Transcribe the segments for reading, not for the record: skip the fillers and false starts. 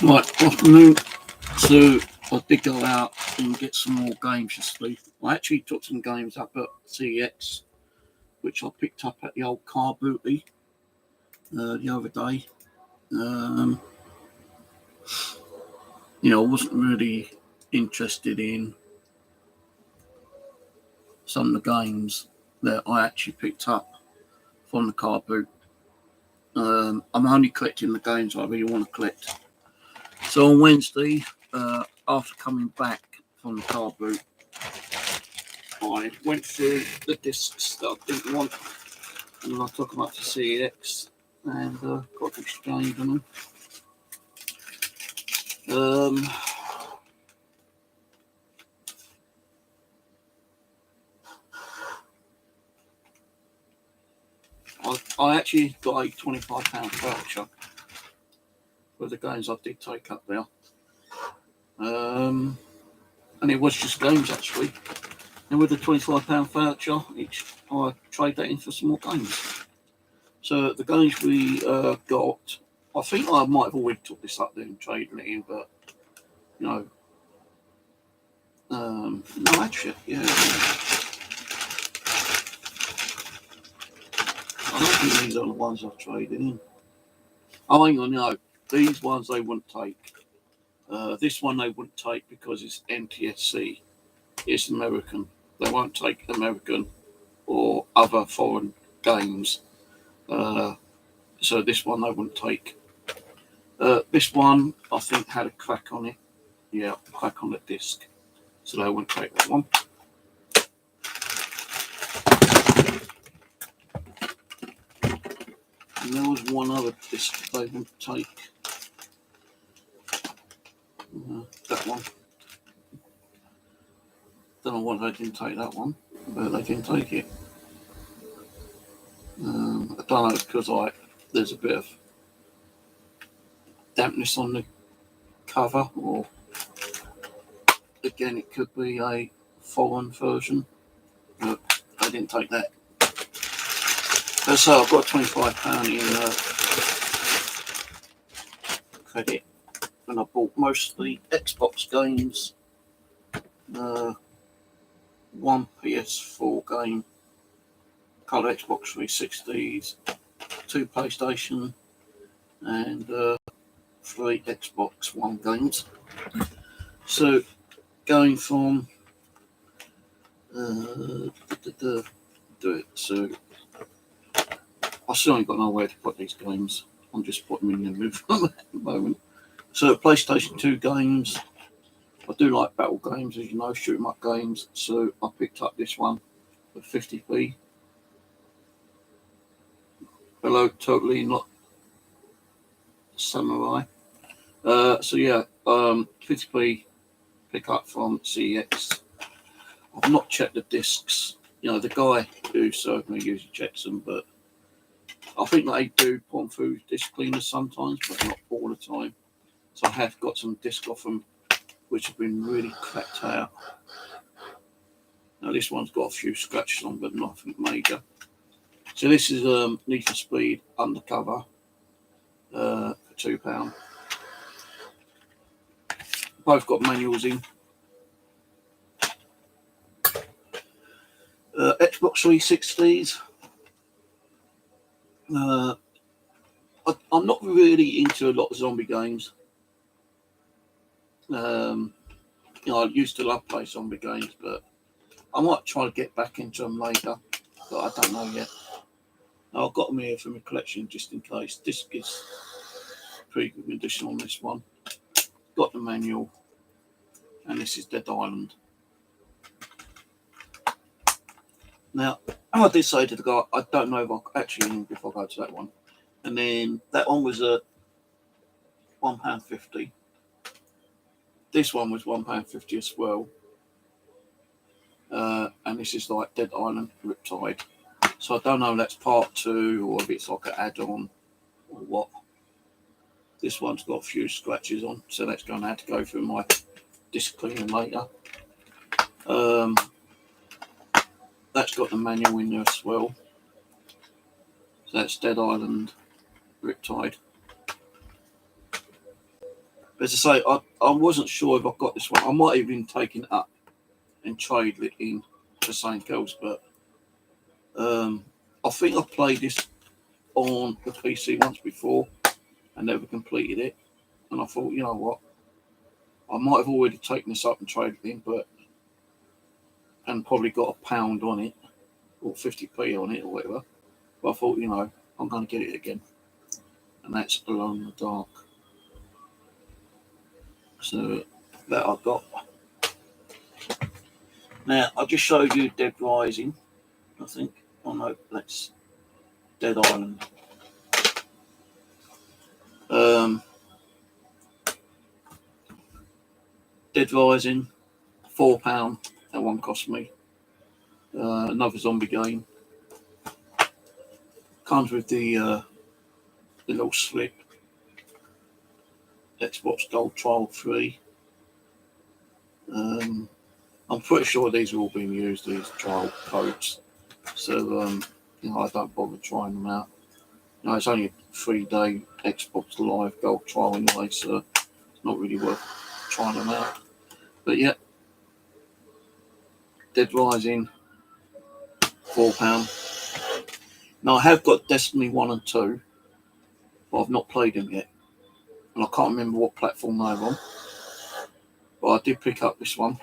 Right, afternoon. So I did go out and get some more games yesterday. I actually took some games up at C.E.X, which I picked up at the old car booty the other day. I wasn't really interested in some of the games that I actually picked up from the car boot. I'm only collecting the games I really want to collect. So on Wednesday, after coming back from the car boot, I went through the discs that I didn't want, and I took them up to C.E.X and got exchanged on them. I actually got a £25 voucher for the games I did take up there. And it was just games actually. And with the £25 voucher, I trade that in for some more games. So the games we got, I think I might have already took this up there and traded it in, but no, actually, yeah. I don't think these are the ones I've traded in. Oh, hang on, no. These ones they wouldn't take. This one they wouldn't take because it's NTSC. It's American. They won't take American or other foreign games. So this one they wouldn't take. This one I think had a crack on it. Yeah, crack on the disc. So they wouldn't take that one. And there was one other disc they wouldn't take. That one. Don't know why they didn't take that one, but they didn't take it. I don't know, because there's a bit of dampness on the cover, or again it could be a foreign version, but they didn't take that. So I've got £25 in credit, and I bought most of the Xbox games, one PS4 game, couple of Xbox 360s, 2 PlayStation, and 3 Xbox One games. So going from do it. So I still ain't got nowhere to put these games. I'm just putting them in the middle at the moment. So PlayStation 2 games. I do like battle games, as you know, shoot 'em up games. So I picked up this one for 50p. Hello, totally not samurai. So yeah, 50p pick up from C.E.X. I've not checked the discs. The guy who served me usually checks them, but I think they do put them through disc cleaners sometimes, but not all the time. So I have got some disc off them, which have been really cracked out. Now this one's got a few scratches on, but nothing major. So this is Need for Speed Undercover for £2. Both got manuals in. Xbox 360s. I'm not really into a lot of zombie games. I used to love play zombie games, but I might try to get back into them later, but I don't know yet. I've got them here for my collection just in case. Disc is pretty good condition on this one. Got the manual, and this is Dead Island. Now, I did say to the guy, I don't know if I actually before I go to that one. And then that one was at £1.50. This one was £1.50 as well. And this is like Dead Island Riptide. So I don't know if that's part 2 or if it's like an add-on or what. This one's got a few scratches on, so that's going to have to go through my disc cleaner later. That's got the manual in there as well. So that's Dead Island Riptide. As I say, I wasn't sure if I got this one. I might have even taken it up and traded it in for something else, but I think I played this on the PC once before and never completed it. And I thought, you know what, I might have already taken this up and traded it in, and probably got £1 on it or 50p on it or whatever. But I thought, you know, I'm going to get it again. And that's Alone in the Dark. So that I've got. Now, I just showed you Dead Rising, I think. Oh no, that's Dead Island. Dead Rising, £4. That one cost me. Another zombie game. Comes with the little slip. Xbox Gold Trial free. I'm pretty sure these are all being used, these trial codes. So, you know, I don't bother trying them out. You know, it's only a 3-day Xbox Live Gold trial anyway, so it's not really worth trying them out. But yeah, Dead Rising, £4. Now, I have got Destiny 1 and 2, but I've not played them yet. And I can't remember what platform they're on. But I did pick up this one.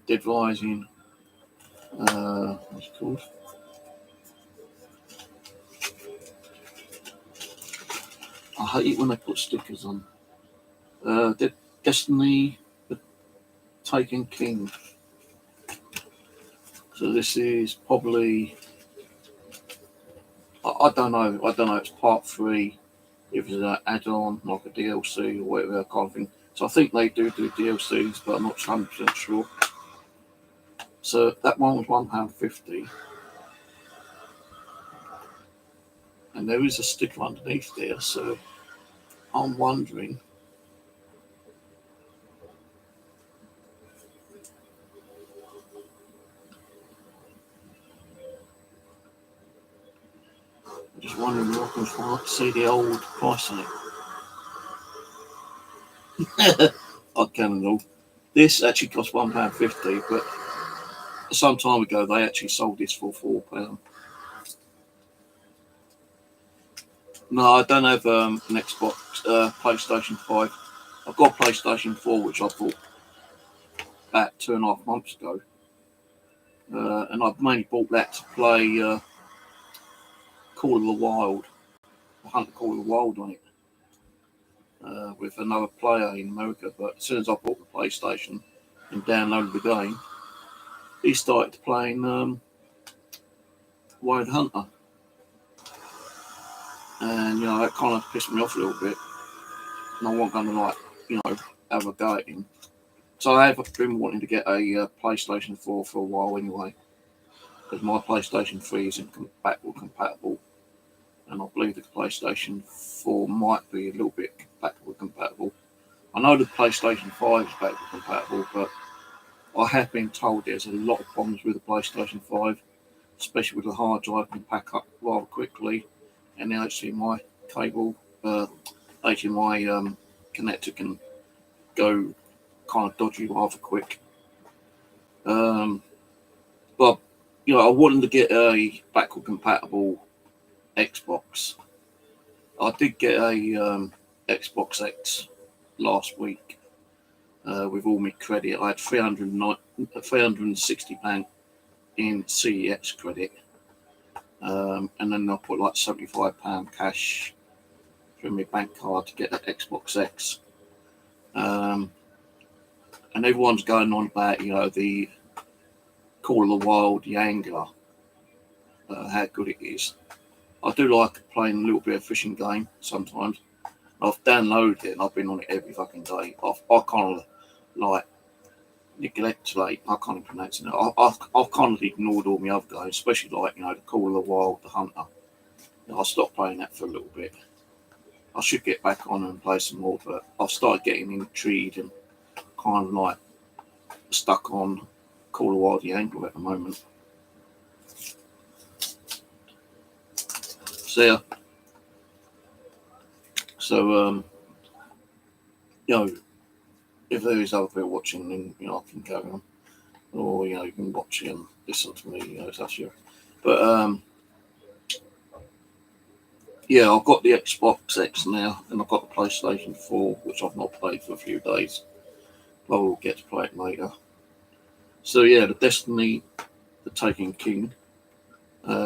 Dead Rising, what's it called? I hate it when they put stickers on. Destiny, the Taken King. So this is probably, I don't know. It's part 3. If it's an add-on, like a DLC or whatever kind of thing. So I think they do DLCs, but I'm not 100% sure. So that one was £1.50. And there is a sticker underneath there, so I'm wondering. I'm just wondering if I can see the old price on it. I can't know. This actually cost £1.50, but some time ago they actually sold this for £4. No, I don't have an Xbox, PlayStation 5. I've got a PlayStation 4, which I bought about 2.5 months ago. And I've mainly bought that to play Call of the Wild, Hunt Call of the Wild on it, with another player in America. But as soon as I bought the PlayStation and downloaded the game, he started playing Wild Hunter. And, you know, that kind of pissed me off a little bit. And I wasn't going to, like, you know, have a go at him. So I have been wanting to get a PlayStation 4 for a while anyway. Because my PlayStation 3 isn't compatible. And I believe the PlayStation 4 might be a little bit compatible. I know the PlayStation 5 is backward compatible, but I have been told there's a lot of problems with the PlayStation 5, especially with the hard drive can pack up rather quickly, and the HDMI cable, HDMI connector can go kind of dodgy rather quick. But you know, I wanted to get a backward compatible Xbox. I did get a Xbox X last week with all my credit. I had £360 in C.E.X credit, and then I put like £75 cash from my bank card to get that Xbox X. And everyone's going on about, you know, the Call of the Wild, the Angler, how good it is. I do like playing a little bit of fishing game sometimes. I've downloaded it and I've been on it every fucking day. I kind of like neglect, like, I can't even pronounce it. I've kind of ignored all my other games, especially like, you know, the Call of the Wild, the Hunter. You know, I stopped playing that for a little bit. I should get back on and play some more, but I've started getting intrigued and kind of like stuck on Call of the Wild, the Angler at the moment. So So, if there is other people watching, then, I can carry on. Or, you can watch it and listen to me, it's up to you. But, I've got the Xbox X now, and I've got the PlayStation 4, which I've not played for a few days. But we'll get to play it later. So, the Destiny, the Taken King.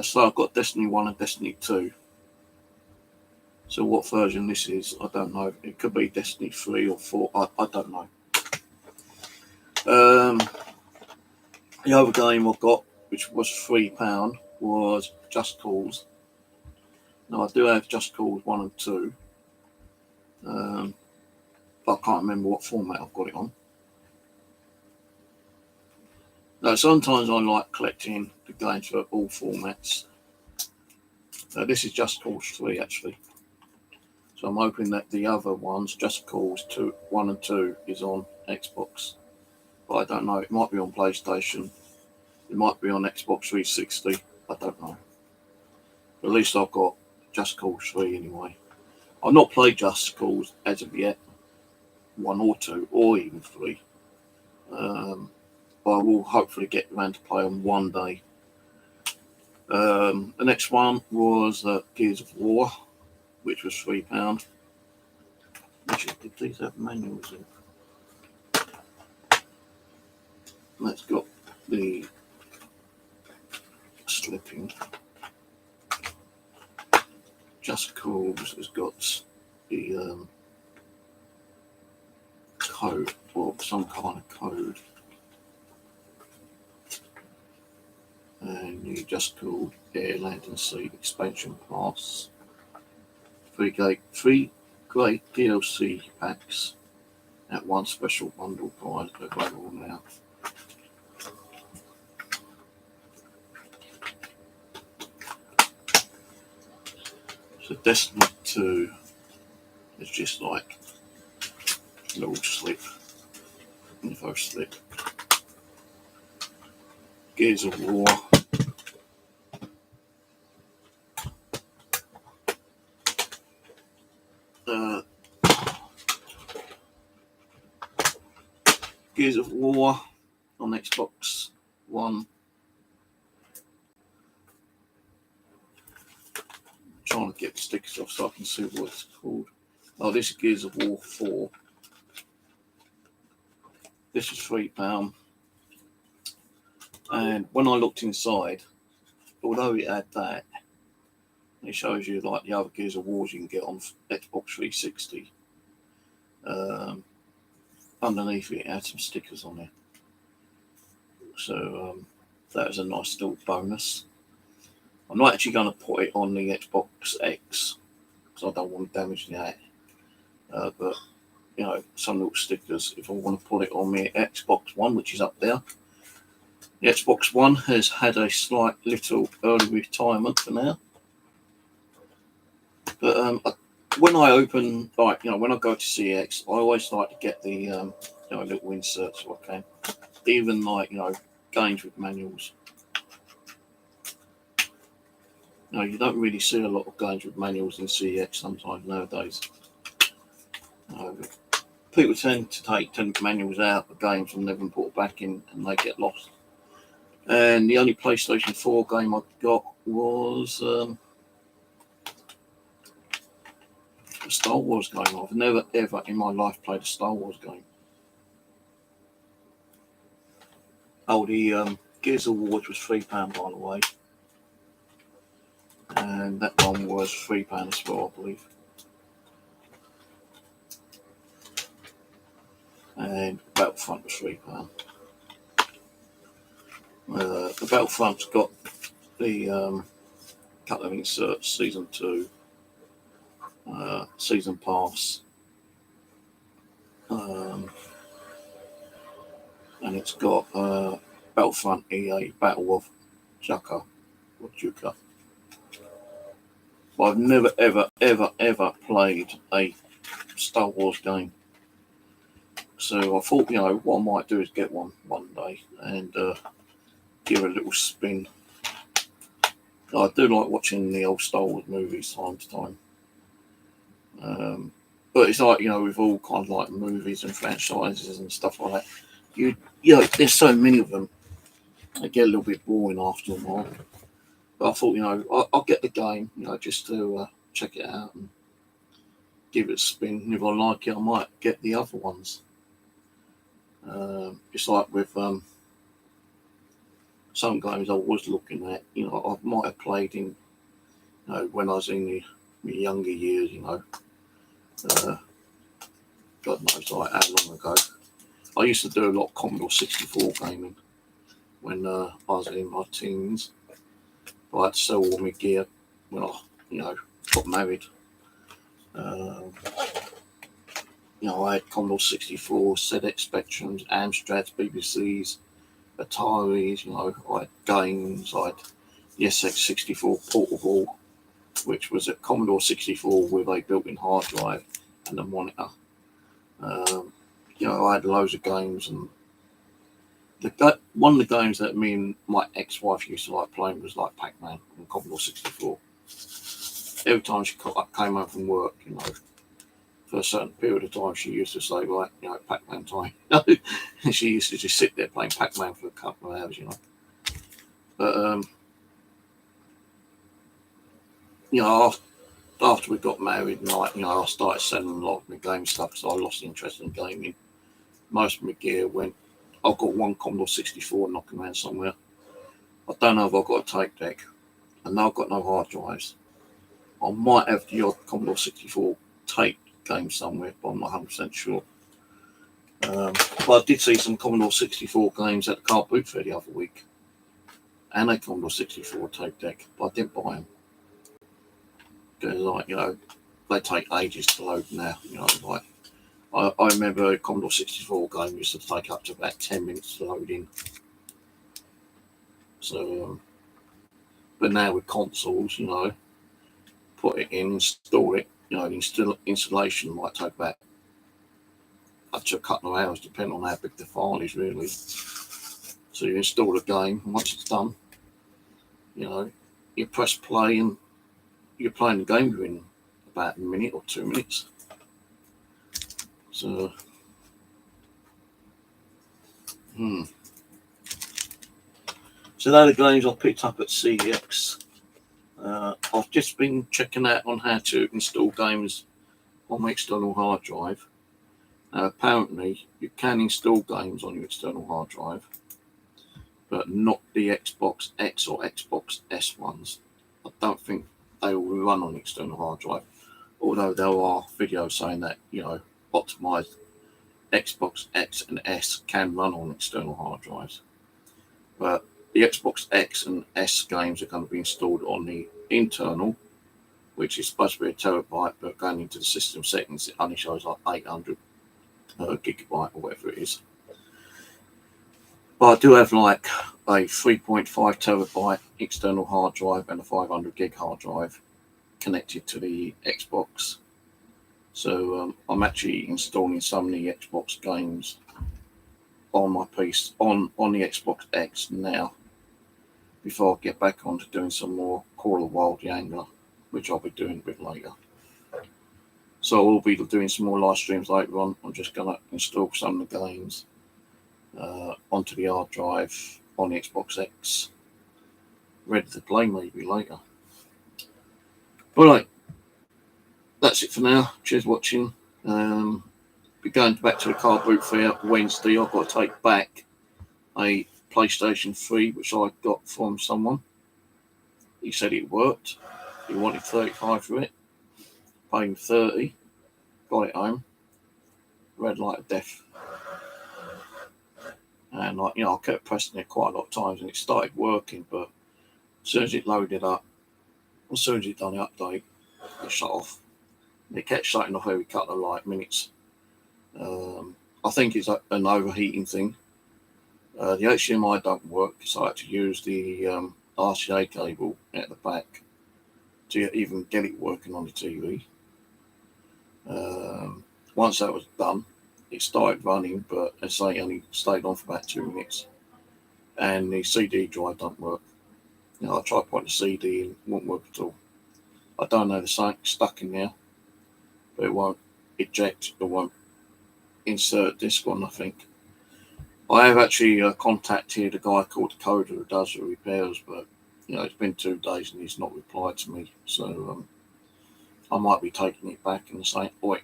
So I've got Destiny 1 and Destiny 2. So what version this is, I don't know. It could be Destiny 3 or 4. I don't know. The other game I got, which was £3, was Just Cause. Now, I do have Just Cause 1 and 2. But I can't remember what format I've got it on. Now, sometimes I like collecting the games for all formats. This is Just Cause 3, actually. So I'm hoping that the other ones, Just Cause 1 and 2, is on Xbox. But I don't know. It might be on PlayStation. It might be on Xbox 360. I don't know. But at least I've got Just Cause 3 anyway. I've not played Just Cause as of yet. 1 or 2 or even 3. But I will hopefully get around to play on one day. The next one was Gears of War, which was £3. Did these have manuals in? That's got the slipping. Just Cause has got the code, or some kind of code. And you Just Called Air, Land and Sea Expansion Pass. 3 great DLC packs at one special bundle price available now. So Destiny 2 is just like a little slip, info slip. Gears of War. Gears of War on Xbox One. Trying to get the stickers off so I can see what it's called. Oh, this is Gears of War 4. This is £3. And when I looked inside, although it had that, it shows you like the other Gears of Wars you can get on Xbox 360. Underneath it had some stickers on it. So that was a nice little bonus. I'm not actually going to put it on the Xbox X because I don't want to damage that. But, some little stickers if I want to put it on my Xbox One, which is up there. The Xbox One has had a slight little early retirement for now. But when I open, when I go to C.E.X, I always like to get the, little inserts if I can. Even games with manuals. You don't really see a lot of games with manuals in C.E.X sometimes nowadays. People tend to take manuals out of games and never put back in, and they get lost. And the only PlayStation 4 game I got was a Star Wars game. I've never ever in my life played a Star Wars game. Oh, the Gears of War was £3 by the way. And that one was £3 as well, I believe. And Battlefront was £3. The Battlefront's got the couple of inserts, Season 2, Season Pass, and it's got Battlefront EA Battle of Juka. But I've never, ever played a Star Wars game. So I thought, what I might do is get one day and give it a little spin. I do like watching the old Star Wars movies time to time. But it's like, with all kind of like movies and franchises and stuff like that, you know, there's so many of them, they get a little bit boring after a while. But I thought, I'll get the game, just to check it out and give it a spin. And if I like it, I might get the other ones. It's like with some games I was looking at, I might have played in, when I was in my younger years, God knows like how long ago. I used to do a lot of Commodore 64 gaming when I was in my teens. I had to sell all my gear when I, got married. I had Commodore 64, C.E.X Spectrums, Amstrads, BBCs, Ataris, I had games, I had the SX64 portable, which was a Commodore 64 with a built-in hard drive and a monitor. I had loads of games, and one of the games that me and my ex-wife used to like playing was like Pac-Man on Commodore 64. Every time she came home from work, for a certain period of time, she used to say, right, Pac-Man time. And she used to just sit there playing Pac-Man for a couple of hours, But, after we got married, and I started selling a lot of my game stuff because I lost interest in gaming. Most of my gear went. I've got one Commodore 64 knocking around somewhere. I don't know if I've got a tape deck. I know I've got no hard drives. I might have the odd Commodore 64 tape game somewhere, but I'm not 100% sure. But I did see some Commodore 64 games at the car boot fair the other week, and a Commodore 64 tape deck, but I didn't buy them. Because, they take ages to load now. I remember a Commodore 64 game used to take up to about 10 minutes to load in. So, but now with consoles, put it in, install it, installation might take about up to a couple of hours, depending on how big the file is, really. So you install the game, and once it's done, you press play, and you're playing the game within about a minute or 2 minutes. So, So they're the games I picked up at C.E.X. I've just been checking out on how to install games on my external hard drive. Apparently, you can install games on your external hard drive, but not the Xbox X or Xbox S ones. I don't think they will run on the external hard drive, although there are videos saying that, optimized Xbox X and S can run on external hard drives. But the Xbox X and S games are going to be installed on the internal, which is supposed to be a terabyte, but going into the system settings, it only shows like 800 gigabyte or whatever it is. But I do have like a 3.5 terabyte external hard drive and a 500 gig hard drive connected to the Xbox. So I'm actually installing some of the Xbox games on my piece on the Xbox X now, before I get back on to doing some more COD-WAW Jumps, which I'll be doing a bit later. So I will be doing some more live streams later on. I'm just going to install some of the games onto the hard drive on the Xbox X, ready to play maybe later. Alright, that's it for now. Cheers for watching. Be going back to the car boot fair Wednesday. I've got to take back a PlayStation 3 which I got from someone. He said it worked. He wanted 35 for it. Paid him 30. Got it home. Red light of death. And I kept pressing it quite a lot of times, and it started working, but as soon as it loaded up, as soon as it done the update, it shut off. And it kept shutting off every couple of minutes. I think it's an overheating thing. The HDMI don't work, so I had to use the RCA cable at the back to even get it working on the TV. Once that was done, it started running, but as I say, only stayed on for about 2 minutes. And the CD drive don't work. I tried putting the CD in, it won't work at all. I don't know, the something stuck in there. but it won't eject, it won't insert disk or nothing. I have actually contacted a guy called Coder who does the repairs, but it's been 2 days and he's not replied to me. So I might be taking it back and saying, "Oi,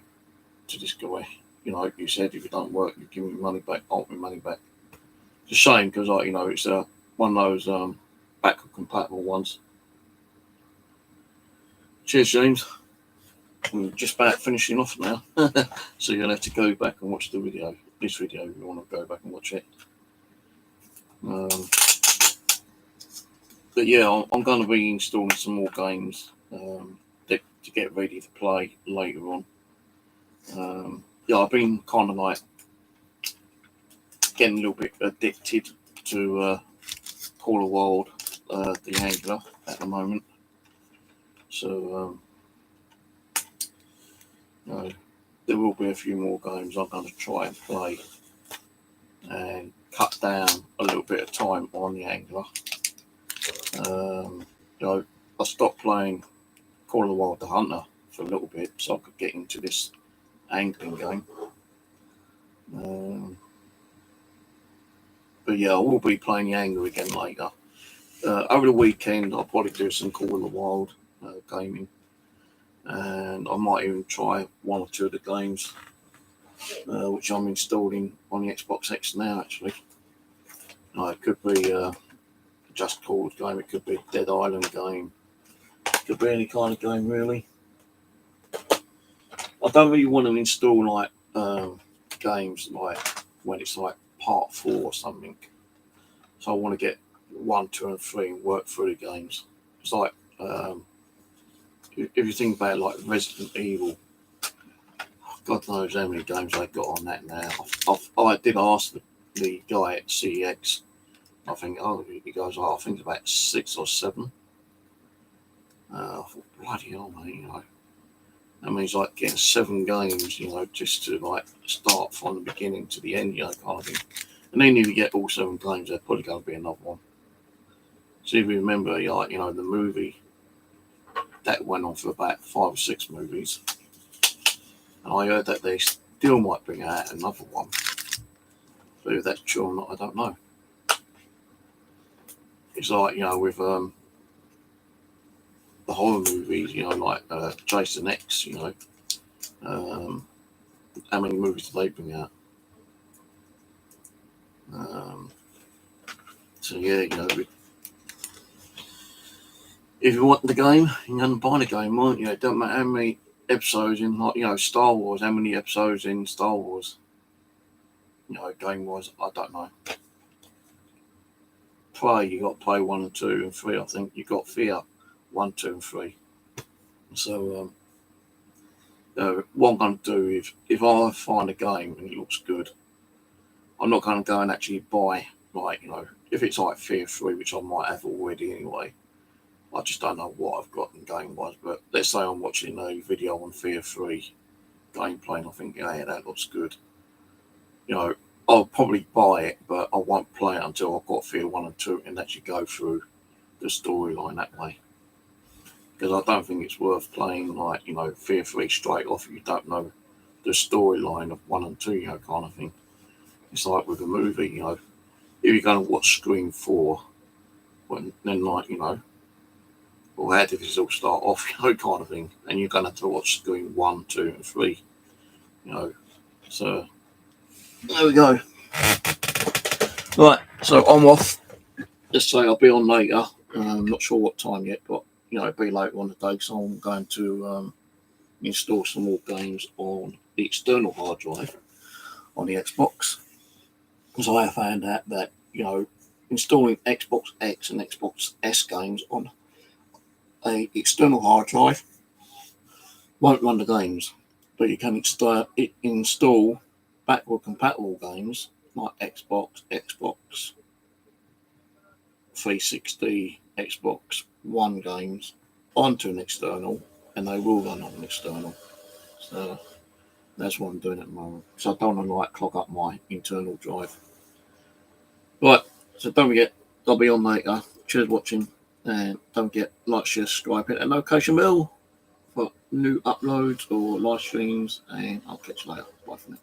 to this guy, you said if it don't work, you give me money back. I want my money back." It's a shame because it's one of those backward compatible ones. Cheers, James. I'm just about finishing off now, so you'll have to go back and watch this video if you want to go back and watch it. But yeah, I'm going to be installing some more games to get ready to play later on. I've been kind of like getting a little bit addicted to Call of the Angler at the moment. So there will be a few more games I'm going to try and play and cut down a little bit of time on the Angler. I stopped playing Call of the Hunter for a little bit so I could get into this angling game. But yeah, I will be playing the Angler again later. Over the weekend, I'll probably do some Call of the Wild gaming, and I might even try 1 or 2 of the games which I'm installing on the Xbox X now. Actually, it could be Just Cause game, it could be Dead Island game, it could be any kind of game really. I don't really want to install like games like when it's like part 4 or something. So I want to get 1, 2, and 3 and work through the games. It's like if you think about like Resident Evil, God knows how many games I got on that now. I did ask the guy at C.E.X. I think, he goes, I think it's about 6 or 7. I thought, bloody hell, mate, that means like getting 7 games, just to like start from the beginning to the end, kind of thing. And then if you get all 7 games, there's probably going to be another one. So if you remember, the movie that went on for about 5 or 6 movies, and I heard that they still might bring out another one. So if that's true or not, I don't know. It's like, with the horror movies, like Jason X, how many movies do they bring out? So yeah, if you want the game, you're going to buy the game, won't you? It don't matter how many episodes in, like, Star Wars, how many episodes in Star Wars, game-wise, I don't know. You got to play 1 and 2 and 3, I think. You got Fear 1, 2, and 3. So what I'm going to do, if I find a game and it looks good, I'm not going to go and actually buy, like, if it's like Fear 3, which I might have already anyway. I just don't know what I've got in game-wise, but let's say I'm watching a video on Fear 3 gameplay and I think, yeah, that looks good. I'll probably buy it, but I won't play it until I've got Fear 1 and 2 and actually go through the storyline that way. Because I don't think it's worth playing, like, Fear 3 straight off if you don't know the storyline of 1 and 2, kind of thing. It's like with a movie, if you're going to watch Scream 4, then, like, well, how did this all start off, kind of thing. And you're going to have to watch Scream 1, 2, and 3, So, there we go. Right, so I'm off. Just say I'll be on later. I'm not sure what time yet, but it'll be later on the day. So I'm going to install some more games on the external hard drive on the Xbox, because I have found out that installing Xbox X and Xbox S games on a external hard drive won't run the games, but you can install backward compatible games like Xbox 360, Xbox One games onto an external, and they will run on an external. So that's what I'm doing at the moment. So I don't want to like clog up my internal drive. Right, so don't forget, I'll be on later. Cheers for watching, and don't forget, like, share, subscribe, hit that notification bell. for new uploads or live streams, and I'll catch you later. Bye for now.